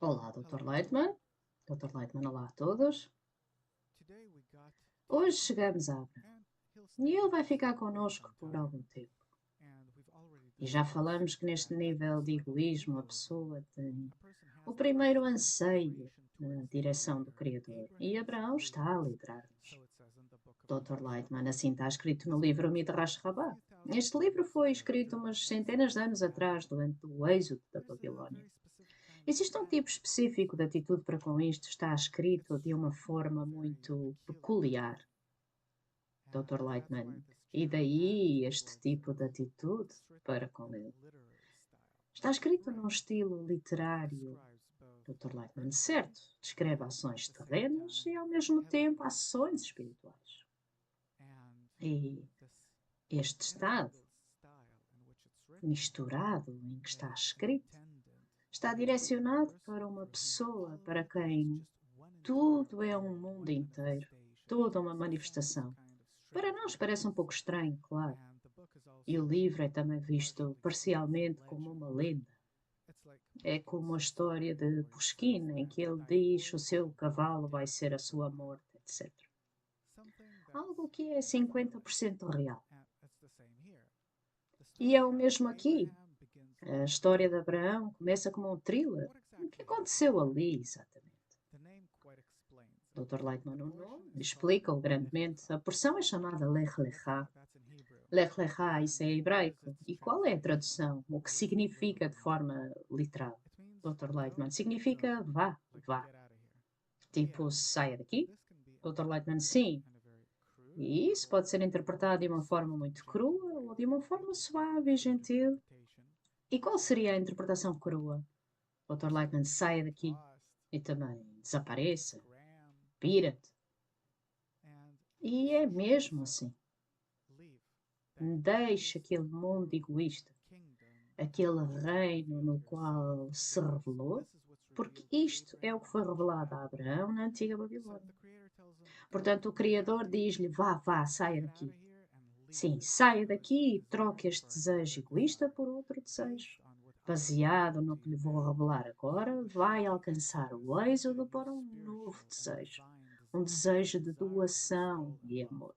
Olá, Dr. Leitman. Dr. Leitman, olá a todos. Hoje chegamos a Abraham e ele vai ficar connosco por algum tempo. E já falamos que neste nível de egoísmo a pessoa tem o primeiro anseio na direção do Criador e Abraão está a liderar-nos. Dr. Leitman, assim está escrito no livro Midrash Rabbah. Este livro foi escrito umas centenas de anos atrás, durante o êxodo da Babilónia. Existe um tipo específico de atitude para com isto, está escrito de uma forma muito peculiar, Dr. Leitman, e daí este tipo de atitude para com ele. Está escrito num estilo literário, Dr. Leitman, certo, descreve ações terrenas e ao mesmo tempo ações espirituais. E este estado misturado em que está escrito está direcionado para uma pessoa para quem tudo é um mundo inteiro, toda uma manifestação. Para nós parece um pouco estranho, claro. E o livro é também visto parcialmente como uma lenda. É como a história de Pushkin, em que ele diz o seu cavalo vai ser a sua morte, etc. Algo que é 50% real. E é o mesmo aqui. A história de Abraão começa como um thriller. O que aconteceu ali, exatamente? Dr. Leitman, o nome explica-o grandemente. A porção é chamada Lech Lechá. Lech Lechá, isso é hebraico. E qual é a tradução? O que significa de forma literal? Dr. Leitman, significa vá, vá. Tipo, saia daqui? Dr. Leitman, sim. E isso pode ser interpretado de uma forma muito crua ou de uma forma suave e gentil. E qual seria a interpretação crua? Dr. Leitman, saia daqui. E também desapareça. Pira-te. E é mesmo assim. Deixe aquele mundo egoísta, aquele reino no qual se revelou, porque isto é o que foi revelado a Abraão na antiga Babilônia. Portanto, o Criador diz-lhe: vá, vá, saia daqui. Sim, saia daqui e troque este desejo egoísta por outro desejo. Baseado no que lhe vou revelar agora, vai alcançar o êxodo para um novo desejo. Um desejo de doação e amor.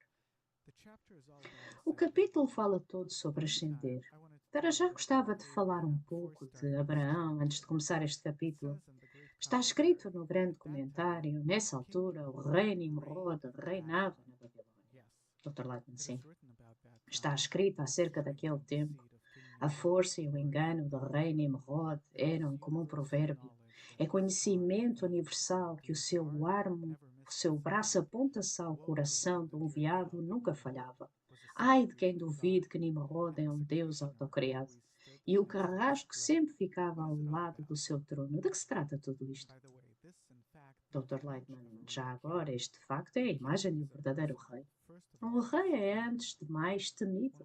O capítulo fala todo sobre ascender. Para já gostava de falar um pouco de Abraão antes de começar este capítulo. Está escrito no grande comentário, nessa altura, o rei Nimrod reinava na Babilônia. Dr. Leitman, sim. Está escrito acerca daquele tempo. A força e o engano do rei Nimrod eram como um provérbio. É conhecimento universal que o seu braço aponta-se ao coração de um veado nunca falhava. Ai de quem duvide que Nimrod é um deus autocriado. E o carrasco sempre ficava ao lado do seu trono. De que se trata tudo isto? Dr. Leitman, já agora, este facto é a imagem de um verdadeiro rei. Um rei é, antes de mais, temido.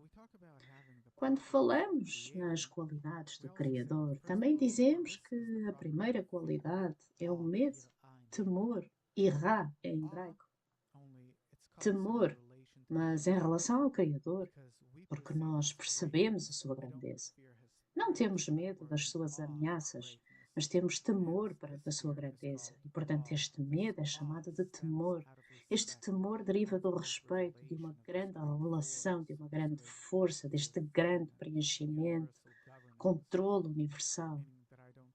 Quando falamos nas qualidades do Criador, também dizemos que a primeira qualidade é o medo, temor, irá em hebraico. Temor, mas em relação ao Criador, porque nós percebemos a sua grandeza. Não temos medo das suas ameaças, mas temos temor perante a sua grandeza. E, portanto, este medo é chamado de temor. Este temor deriva do respeito, de uma grande relação, de uma grande força, deste grande preenchimento, controle universal.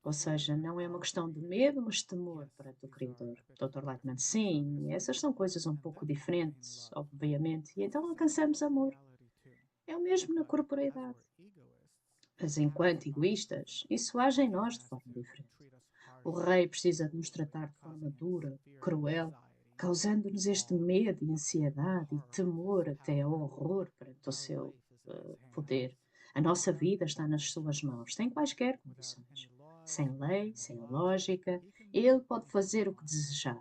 Ou seja, não é uma questão de medo, mas temor perante o Criador. Dr. Leitman, sim, essas são coisas um pouco diferentes, obviamente, e então alcançamos amor. É o mesmo na corporeidade. Mas enquanto egoístas, isso age em nós de forma diferente. O rei precisa de nos tratar de forma dura, cruel, causando-nos este medo e ansiedade e temor até ao horror perante o seu poder. A nossa vida está nas suas mãos, sem quaisquer condições. Sem lei, sem lógica, ele pode fazer o que desejar.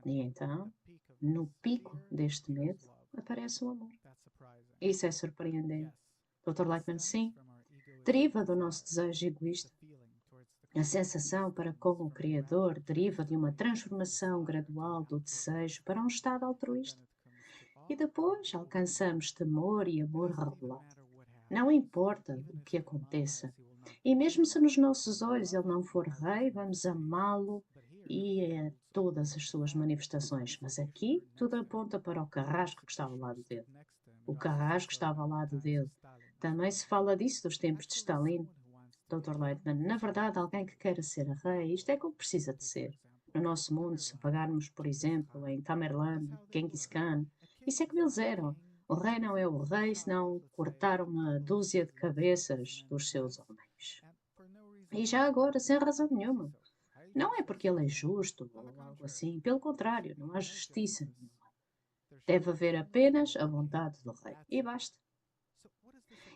E então, no pico deste medo, aparece o amor. Isso é surpreendente. Dr. Leitman, sim, deriva do nosso desejo egoísta. A sensação para com o Criador deriva de uma transformação gradual do desejo para um estado altruísta. E depois alcançamos temor e amor revelado. Não importa o que aconteça, E mesmo se nos nossos olhos ele não for rei, vamos amá-lo e a todas as suas manifestações. Mas aqui tudo aponta para o carrasco que estava ao lado dele. O carrasco estava ao lado dele. Também se fala disso dos tempos de Stalin. Dr. Leitman, na verdade, alguém que queira ser rei, isto é como precisa de ser. No nosso mundo, se pagarmos, por exemplo, em Tamerlane, Genghis Khan, isso é como eles eram. O rei não é o rei, senão cortar uma dúzia de cabeças dos seus homens. E já agora, sem razão nenhuma. Não é porque ele é justo ou algo assim, pelo contrário, não há justiça nenhuma. Deve haver apenas a vontade do rei. E basta.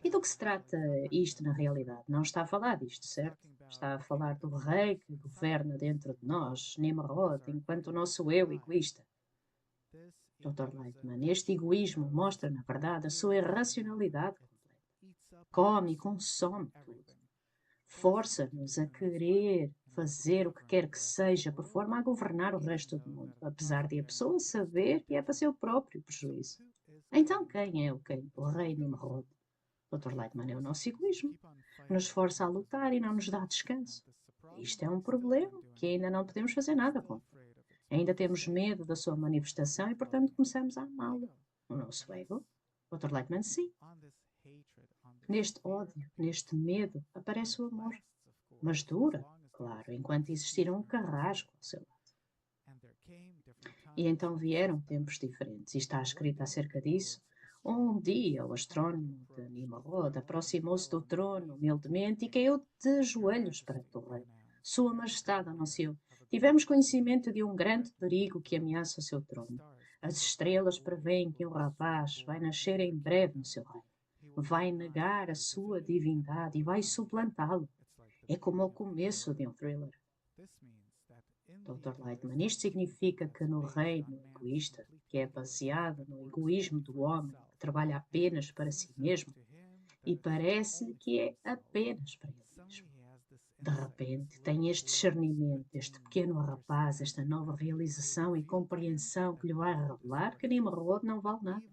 E do que se trata isto na realidade? Não está a falar disto, certo? Está a falar do rei que governa dentro de nós, Nimrod, enquanto o nosso eu egoísta. Dr. Leitman, este egoísmo mostra, na verdade, a sua irracionalidade completa. Come e consome tudo. Força-nos a querer fazer o que quer que seja, por forma a governar o resto do mundo, apesar de a pessoa saber que é para seu próprio prejuízo. Então quem é o rei Nimrod? Dr. Leitman, é o nosso egoísmo, que nos força a lutar e não nos dá descanso. Isto é um problema que ainda não podemos fazer nada contra. Ainda temos medo da sua manifestação e, portanto, começamos a amá-lo. O nosso ego? Dr. Leitman, sim. Neste ódio, neste medo, aparece o amor. Mas dura, claro, enquanto existir um carrasco ao seu lado. E então vieram tempos diferentes, e está escrito acerca disso. Um dia o astrónomo de Nimrod aproximou-se do trono humildemente e caiu de joelhos perante o rei. Sua Majestade anunciou: tivemos conhecimento de um grande perigo que ameaça o seu trono. As estrelas preveem que um rapaz vai nascer em breve no seu reino. Vai negar a sua divindade e vai suplantá-lo. É como o começo de um thriller. Dr. Leitman, isto significa que no reino egoísta, que é baseado no egoísmo do homem, que trabalha apenas para si mesmo, e parece que é apenas para ele mesmo. De repente, tem este discernimento, este pequeno rapaz, esta nova realização e compreensão que lhe vai revelar que Nimrod não vale nada.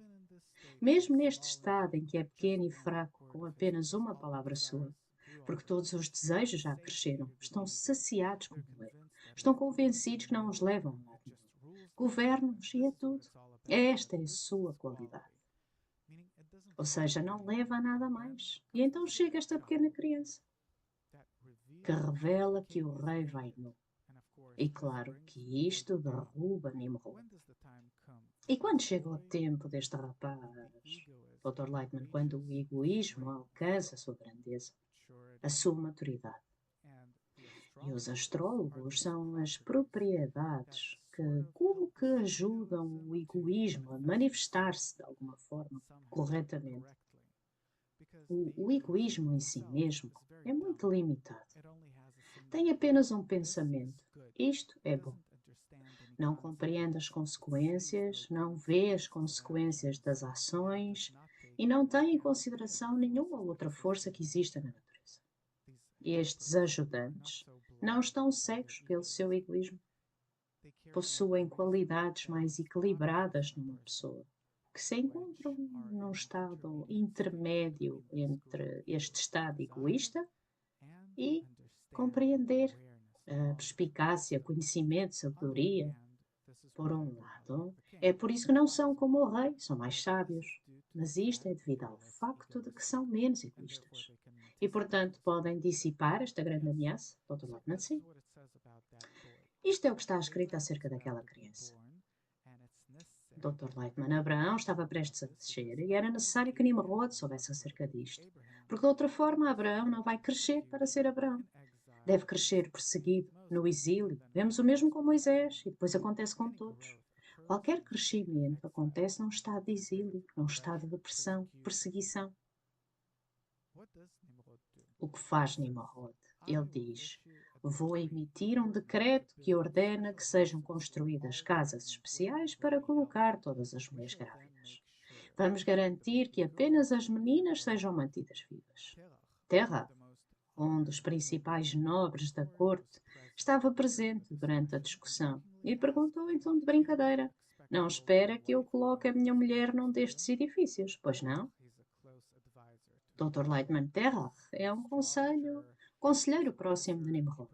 Mesmo neste estado em que é pequeno e fraco, com apenas uma palavra sua, porque todos os desejos já cresceram, estão saciados com o ego, estão convencidos que não os levam a lado nenhum. Governam-nos e é tudo. Esta é a sua qualidade. Ou seja, não leva a nada mais. E então chega esta pequena criança, que revela que o rei vai nu. E claro que isto derruba Nimrod. E quando chega o tempo deste rapaz, Dr. Leitman, quando o egoísmo alcança a sua grandeza, a sua maturidade. E os astrólogos são as propriedades que, como que ajudam o egoísmo a manifestar-se de alguma forma corretamente. O egoísmo em si mesmo é muito limitado. Tem apenas um pensamento. Isto é bom. Não compreende as consequências, não vê as consequências das ações e não tem em consideração nenhuma outra força que exista na natureza. Estes ajudantes não estão cegos pelo seu egoísmo. Possuem qualidades mais equilibradas numa pessoa, que se encontram num estado intermédio entre este estado egoísta e compreender a perspicácia, conhecimento, sabedoria. Por um lado, é por isso que não são como o rei, são mais sábios. Mas isto é devido ao facto de que são menos egoístas. E, portanto, podem dissipar esta grande ameaça. Dr. Leitman, sim. Isto é o que está escrito acerca daquela criança. Dr. Leitman, Abraão estava prestes a descer e era necessário que Nimrod soubesse acerca disto. Porque de outra forma, Abraão não vai crescer para ser Abraão. Deve crescer perseguido, no exílio. Vemos o mesmo com Moisés e depois acontece com todos. Qualquer crescimento acontece num estado de exílio, num estado de pressão, perseguição. O que faz Nimrod? Ele diz: vou emitir um decreto que ordena que sejam construídas casas especiais para colocar todas as mulheres grávidas. Vamos garantir que apenas as meninas sejam mantidas vivas. Terra, um dos principais nobres da corte, estava presente durante a discussão e perguntou então de brincadeira: não espera que eu coloque a minha mulher num destes edifícios, pois não? Dr. Lightman Terrar é um conselheiro próximo de Nimrod.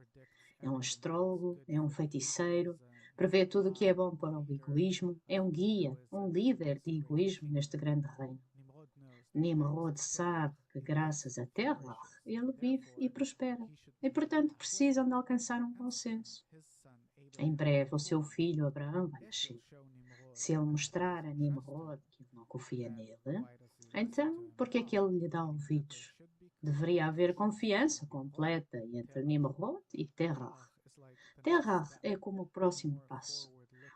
É um astrólogo, é um feiticeiro, prevê tudo o que é bom para o egoísmo, é um guia, um líder de egoísmo neste grande reino. Nimrod sabe que, graças a Terrar, ele vive e prospera, e, portanto, precisam de alcançar um consenso. Em breve, o seu filho Abraão vai nascer. Se ele mostrar a Nimrod que ele não confia nele, então, por que é que ele lhe dá ouvidos? Deveria haver confiança completa entre Nimrod e Terrar. Terrar é como o próximo passo,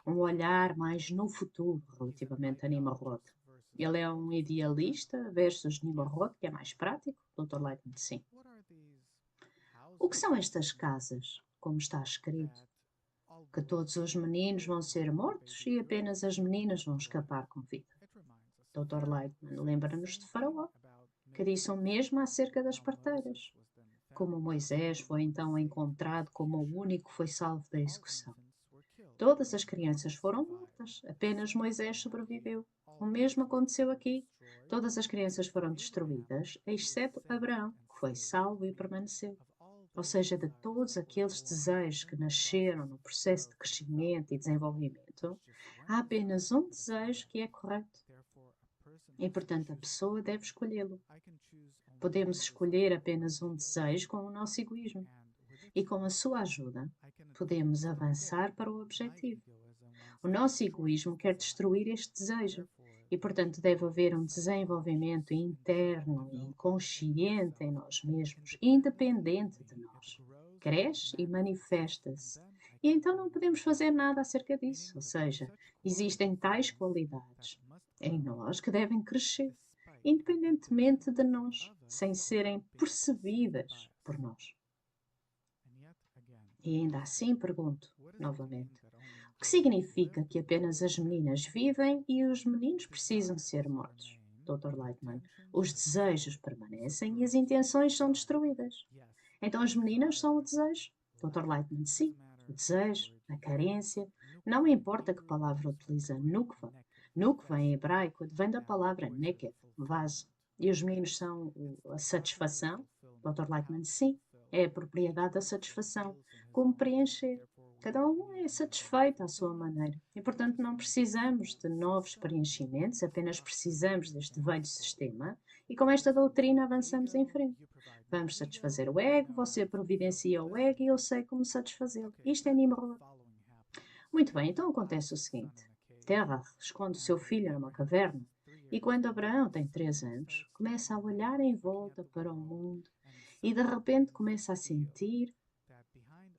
um olhar mais no futuro relativamente a Nimrod. Ele é um idealista versus Nimrod, que é mais prático. Dr. Lightman, sim. O que são estas casas, como está escrito? Que todos os meninos vão ser mortos e apenas as meninas vão escapar com vida. Dr. Lightman lembra-nos de Faraó, que disse o mesmo acerca das parteiras. Como Moisés foi então encontrado como o único que foi salvo da execução. Todas as crianças foram mortas, apenas Moisés sobreviveu. O mesmo aconteceu aqui. Todas as crianças foram destruídas, exceto Abraão, que foi salvo e permaneceu. Ou seja, de todos aqueles desejos que nasceram no processo de crescimento e desenvolvimento, há apenas um desejo que é correto. E, portanto, a pessoa deve escolhê-lo. Podemos escolher apenas um desejo com o nosso egoísmo. E com a sua ajuda, podemos avançar para o objetivo. O nosso egoísmo quer destruir este desejo. E, portanto, deve haver um desenvolvimento interno e inconsciente em nós mesmos, independente de nós. Cresce e manifesta-se. E então não podemos fazer nada acerca disso. Ou seja, existem tais qualidades em nós que devem crescer, independentemente de nós, sem serem percebidas por nós. E ainda assim pergunto, novamente, o que significa que apenas as meninas vivem e os meninos precisam ser mortos? Dr. Lightman, os desejos permanecem e as intenções são destruídas. Então as meninas são o desejo? Dr. Lightman, sim, o desejo, a carência, não importa que palavra utiliza, nukva. Nukva em hebraico vem da palavra neked, vaso. E os meninos são a satisfação? Dr. Lightman, sim, é a propriedade da satisfação. Como preencher? Cada um é satisfeito à sua maneira. E, portanto, não precisamos de novos preenchimentos, apenas precisamos deste velho sistema. E com esta doutrina avançamos em frente. Vamos satisfazer o ego, você providencia o ego e eu sei como satisfazê-lo. Isto é Nimrod. Muito bem, então acontece o seguinte. Terra esconde o seu filho numa caverna e quando Abraão tem 3 anos, começa a olhar em volta para o mundo e de repente começa a sentir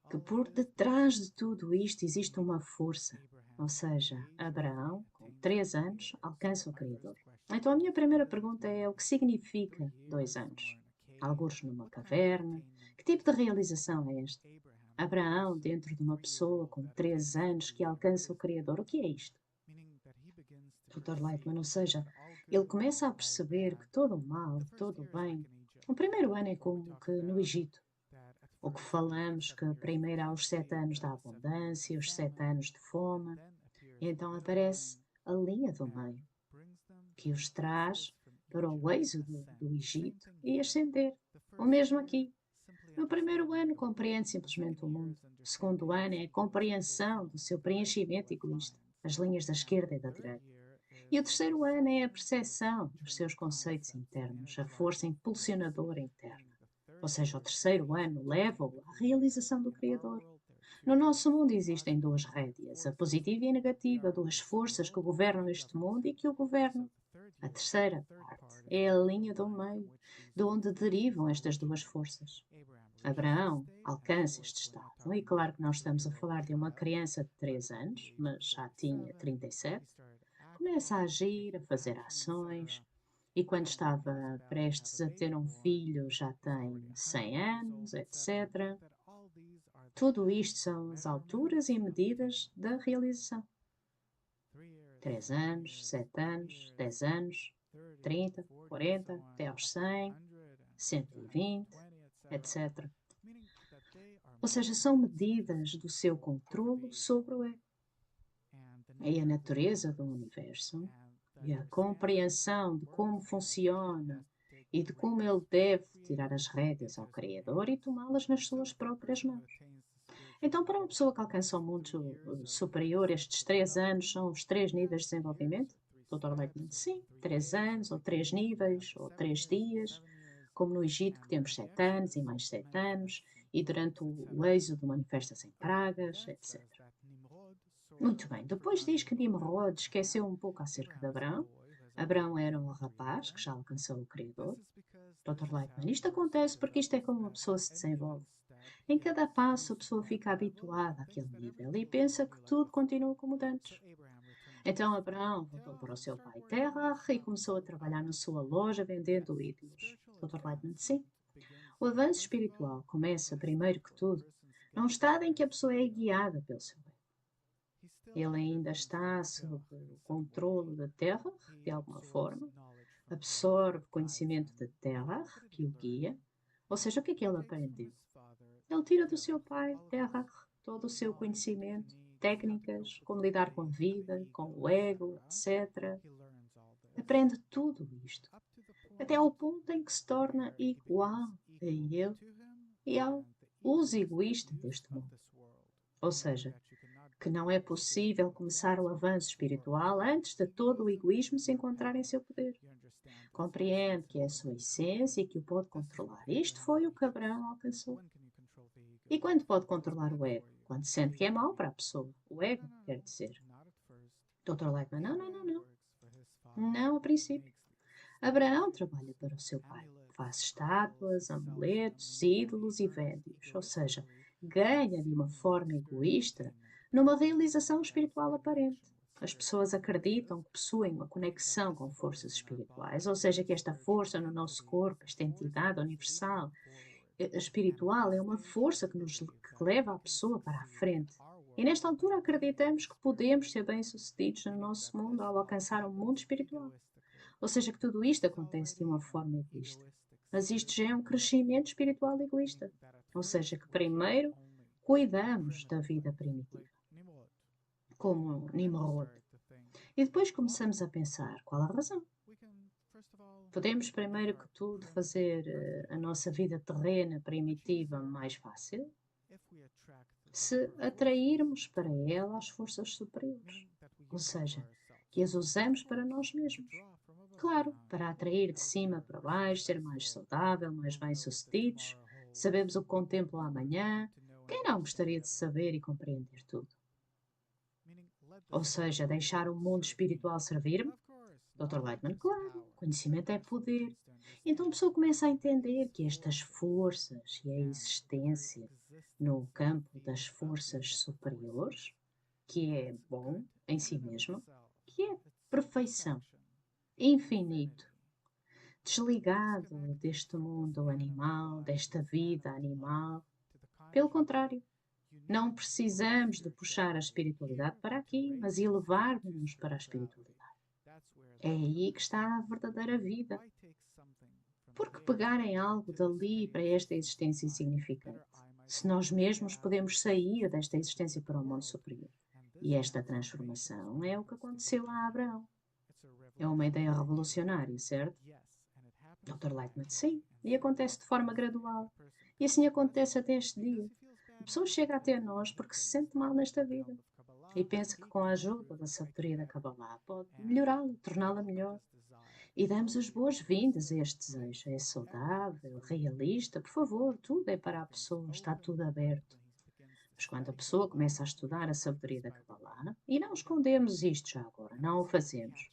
que por detrás de tudo isto existe uma força. Ou seja, Abraão, com 3 anos, alcança o Criador. Então a minha primeira pergunta é o que significa 2 anos? Algures numa caverna? Que tipo de realização é esta? Abraão dentro de uma pessoa com 3 anos que alcança o Criador. O que é isto? Dr. Lightman, ou seja, ele começa a perceber que todo o mal, todo o bem, o primeiro ano é como que no Egito, o que falamos que primeiro há os 7 anos da abundância, os 7 anos de fome, e então aparece a linha do meio, que os traz para o êxodo do Egito e ascender. O mesmo aqui. No primeiro ano compreende simplesmente o mundo. O segundo ano é a compreensão do seu preenchimento egoísta, as linhas da esquerda e da direita. E o terceiro ano é a percepção dos seus conceitos internos, a força impulsionadora interna. Ou seja, o terceiro ano leva-o à realização do Criador. No nosso mundo existem 2 rédeas, a positiva e a negativa, 2 forças que governam este mundo e que o governam. A terceira parte é a linha do meio, de onde derivam estas 2 forças. Abraão alcança este estado, e claro que nós estamos a falar de uma criança de 3 anos, mas já tinha 37, começa a agir, a fazer ações, e quando estava prestes a ter um filho já tem 100 anos, etc. Tudo isto são as alturas e medidas da realização. 3 anos, 7 anos, 10 anos, 30, 40, até aos 100, 120, etc. Ou seja, são medidas do seu controlo sobre o ego. É a natureza do universo e a compreensão de como funciona e de como ele deve tirar as rédeas ao Criador e tomá-las nas suas próprias mãos. Então, para uma pessoa que alcança um mundo superior, estes 3 anos são os 3 níveis de desenvolvimento? Dr. Leitman, sim, 3 anos, ou 3 níveis, ou 3 dias, como no Egito que temos 7 anos e mais 7 anos, e durante o êxodo manifesta-se em pragas, etc. Muito bem, depois diz que Nimrod esqueceu um pouco acerca de Abraão. Abraão era um rapaz que já alcançou o Criador. Dr. Leitman, isto acontece porque isto é como uma pessoa se desenvolve. Em cada passo a pessoa fica habituada àquele nível e pensa que tudo continua como antes. Então Abraão voltou para o seu pai Terah e começou a trabalhar na sua loja vendendo ídolos. Dr. Leitman, sim. O avanço espiritual começa, primeiro que tudo, num estado em que a pessoa é guiada pelo seu ego. Ele ainda está sob o controle da Terra, de alguma forma, absorve conhecimento da Terra, que o guia. Ou seja, o que é que ele aprendeu? Ele tira do seu pai, Terra, todo o seu conhecimento, técnicas, como lidar com a vida, com o ego, etc. Aprende tudo isto, até ao ponto em que se torna igual a ele e aos egoístas deste mundo. Ou seja, que não é possível começar o avanço espiritual antes de todo o egoísmo se encontrar em seu poder. Compreende que é a sua essência e que o pode controlar. Isto foi o que Abraão alcançou. E quando pode controlar o ego? Quando sente que é mau para a pessoa. O ego, quer dizer. Dr. Leitman, não. Não a princípio. Abraão trabalha para o seu pai. Faz estátuas, amuletos, ídolos e védios. Ou seja, ganha de uma forma egoísta numa realização espiritual aparente. As pessoas acreditam que possuem uma conexão com forças espirituais, ou seja, que esta força no nosso corpo, esta entidade universal, espiritual, é uma força que leva a pessoa para a frente. E nesta altura acreditamos que podemos ser bem-sucedidos no nosso mundo ao alcançar um mundo espiritual. Ou seja, que tudo isto acontece de uma forma egoísta. Mas isto já é um crescimento espiritual egoísta. Ou seja, que primeiro cuidamos da vida primitiva, como Nimrod. E depois começamos a pensar qual a razão. Podemos, primeiro que tudo, fazer a nossa vida terrena primitiva mais fácil se atrairmos para ela as forças superiores, ou seja, que as usamos para nós mesmos. Claro, para atrair de cima para baixo, ser mais saudável, mais bem-sucedidos, sabemos o que contempla o amanhã. Quem não gostaria de saber e compreender tudo? Ou seja, deixar o mundo espiritual servir-me? Dr. Leitman, claro, conhecimento é poder. Então a pessoa começa a entender que estas forças e a existência no campo das forças superiores, que é bom em si mesmo, que é perfeição, infinito, desligado deste mundo animal, desta vida animal. Pelo contrário, não precisamos de puxar a espiritualidade para aqui, mas elevar-nos para a espiritualidade. É aí que está a verdadeira vida. Por que pegar em algo dali para esta existência insignificante? Se nós mesmos podemos sair desta existência para o mundo superior. E esta transformação é o que aconteceu a Abraão. É uma ideia revolucionária, certo? Dr. Leitman, sim. E acontece de forma gradual. E assim acontece até este dia. A pessoa chega até nós porque se sente mal nesta vida. E pensa que com a ajuda da sabedoria da Kabbalah pode melhorá-la, torná-la melhor. E damos as boas-vindas a este desejo. É saudável, realista, por favor, tudo é para a pessoa, está tudo aberto. Mas quando a pessoa começa a estudar a sabedoria da Kabbalah, e não escondemos isto já agora, não o fazemos.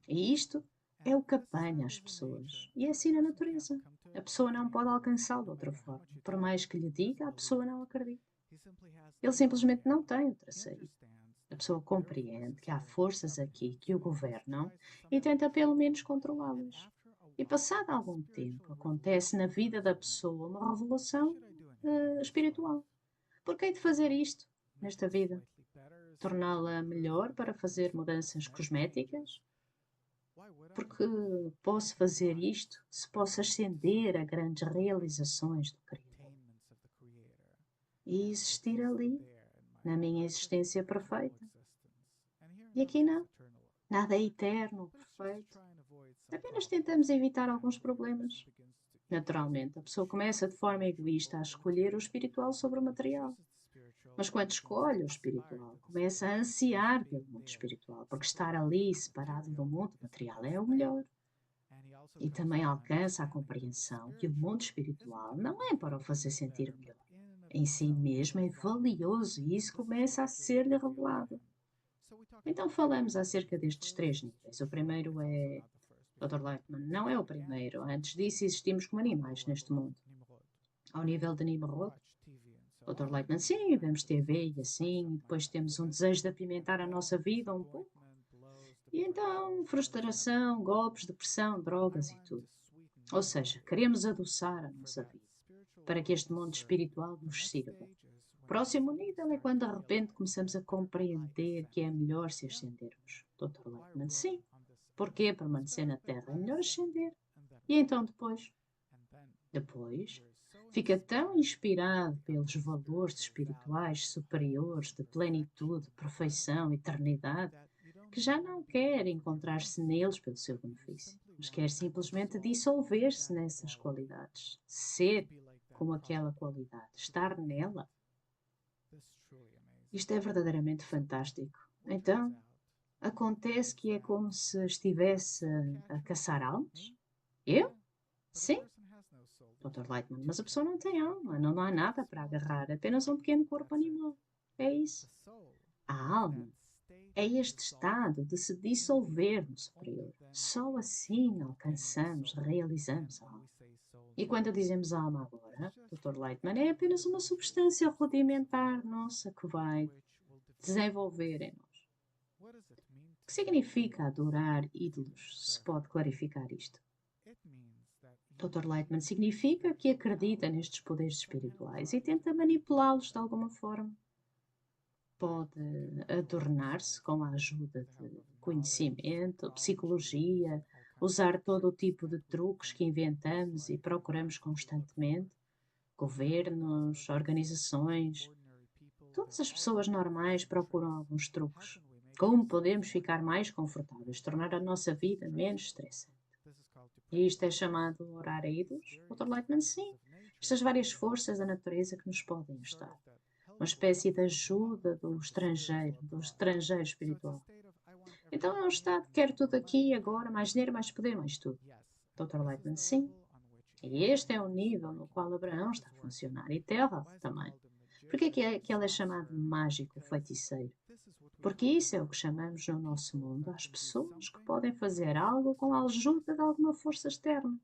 E isto é o que apanha as pessoas. E é assim na natureza. A pessoa não pode alcançá-lo de outra forma. Por mais que lhe diga, a pessoa não acredita. Ele simplesmente não tem outra saída. A pessoa compreende que há forças aqui que o governam e tenta pelo menos controlá-las. E passado algum tempo, acontece na vida da pessoa uma revelação espiritual. Por que hei de fazer isto nesta vida? Torná-la melhor para fazer mudanças cosméticas? Porque posso fazer isto se posso ascender a grandes realizações do Criador e existir ali, na minha existência perfeita. E aqui não. Nada é eterno, perfeito. Apenas tentamos evitar alguns problemas. Naturalmente, a pessoa começa de forma egoísta a escolher o espiritual sobre o material. Mas quando escolhe o espiritual, começa a ansiar pelo mundo espiritual, porque estar ali separado do mundo material é o melhor. E também alcança a compreensão que o mundo espiritual não é para o fazer sentir melhor. Em si mesmo é valioso e isso começa a ser-lhe revelado. Então falamos acerca destes três níveis. O primeiro é Dr. Lightman, não é o primeiro. Antes disso existimos como animais neste mundo. Ao nível de Nimrod, Dr. Lightman, sim, vemos TV e assim, e depois temos um desejo de apimentar a nossa vida um pouco. E então, frustração, golpes, depressão, drogas e tudo. Ou seja, queremos adoçar a nossa vida para que este mundo espiritual nos sirva. O próximo nível é quando de repente começamos a compreender que é melhor se ascendermos. Dr. Lightman, sim. Porquê permanecer na Terra? É melhor ascender. E então depois? Depois, fica tão inspirado pelos valores espirituais superiores de plenitude, perfeição, eternidade, que já não quer encontrar-se neles pelo seu benefício, mas quer simplesmente dissolver-se nessas qualidades, ser como aquela qualidade, estar nela. Isto é verdadeiramente fantástico. Então, acontece que é como se estivesse a caçar almas? Eu? Sim, Dr. Lightman, mas a pessoa não tem alma, não há nada para agarrar, apenas um pequeno corpo animal. É isso. A alma é este estado de se dissolver no superior. Só assim alcançamos, realizamos a alma. E quando dizemos alma agora, Dr. Lightman, é apenas uma substância rudimentar nossa que vai desenvolver em nós. O que significa adorar ídolos? Se pode clarificar isto? Dr. Lightman, significa que acredita nestes poderes espirituais e tenta manipulá-los de alguma forma. Pode adornar-se com a ajuda de conhecimento, psicologia, usar todo o tipo de truques que inventamos e procuramos constantemente. Governos, organizações, todas as pessoas normais procuram alguns truques. Como podemos ficar mais confortáveis, tornar a nossa vida menos estressante? E isto é chamado orar a ídolos? Dr. Lightman, sim. Estas várias forças da natureza que nos podem ajudar. Uma espécie de ajuda do estrangeiro espiritual. Então é um estado que quer tudo aqui, agora, mais dinheiro, mais poder, mais tudo. Dr. Lightman, sim. E este é o nível no qual Abraão está a funcionar, e Terra também. Por que é que ele é chamado mágico, feiticeiro? Porque isso é o que chamamos no nosso mundo as pessoas que podem fazer algo com a ajuda de alguma força externa.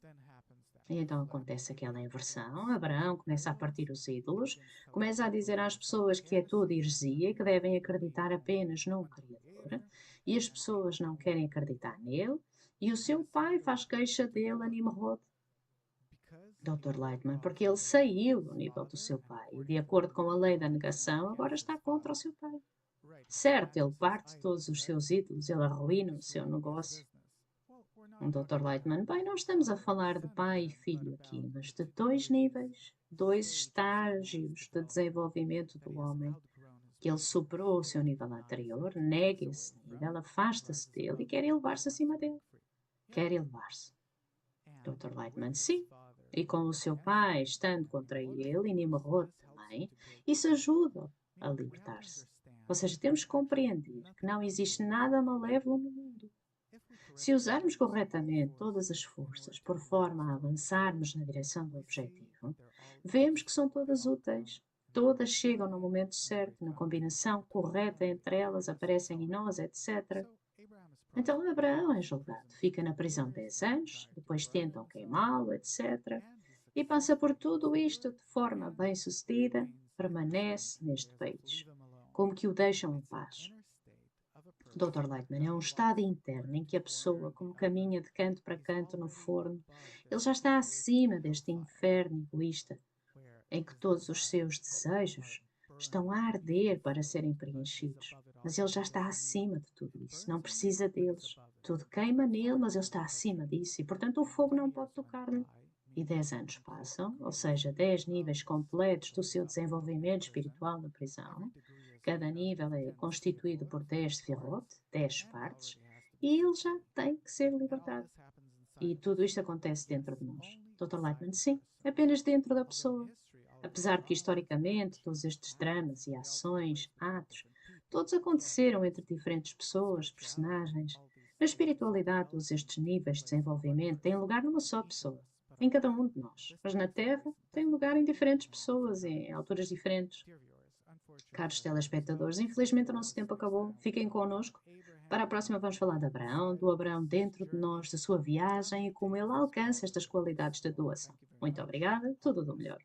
E então acontece aquela inversão, Abraão começa a partir os ídolos, começa a dizer às pessoas que é tudo heresia e que devem acreditar apenas no Criador, e as pessoas não querem acreditar nele, e o seu pai faz queixa dele a Nimrod. Dr. Lightman, porque ele saiu do nível do seu pai e, de acordo com a lei da negação, agora está contra o seu pai. Certo, ele parte todos os seus ídolos, ele arruína o seu negócio. Dr. Lightman, bem, não estamos a falar de pai e filho aqui, mas de dois níveis, dois estágios de desenvolvimento do homem, que ele superou o seu nível anterior, nega esse nível, afasta-se dele e quer elevar-se acima dele. Quer elevar-se. Dr. Lightman, sim. E com o seu pai estando contra ele e Nimrod também, isso ajuda a libertar-se. Ou seja, temos que compreender que não existe nada malévolo no mundo. Se usarmos corretamente todas as forças por forma a avançarmos na direção do objetivo, vemos que são todas úteis. Todas chegam no momento certo, na combinação correta entre elas, aparecem em nós, etc. Então Abraão é julgado, fica na prisão 10 anos, depois tentam queimá-lo, etc. E passa por tudo isto de forma bem-sucedida, permanece neste país, como que o deixam em paz. Dr. Lightman, é um estado interno em que a pessoa, como caminha de canto para canto no forno, ele já está acima deste inferno egoísta, em que todos os seus desejos estão a arder para serem preenchidos. Mas ele já está acima de tudo isso, não precisa deles. Tudo queima nele, mas ele está acima disso e, portanto, o fogo não pode tocar-lhe. E 10 anos passam, ou seja, 10 níveis completos do seu desenvolvimento espiritual na prisão. Cada nível é constituído por 10 sefirot, 10 partes, e ele já tem que ser libertado. E tudo isto acontece dentro de nós. Dr. Lightman, sim, apenas dentro da pessoa. Apesar de que, historicamente, todos estes dramas e ações, atos, todos aconteceram entre diferentes pessoas, personagens. Na espiritualidade, todos estes níveis de desenvolvimento têm lugar numa só pessoa, em cada um de nós. Mas na Terra, tem lugar em diferentes pessoas, em alturas diferentes. Caros telespectadores, infelizmente o nosso tempo acabou. Fiquem connosco. Para a próxima vamos falar de Abraão, do Abraão dentro de nós, da sua viagem e como ele alcança estas qualidades de doação. Muito obrigada, tudo do melhor.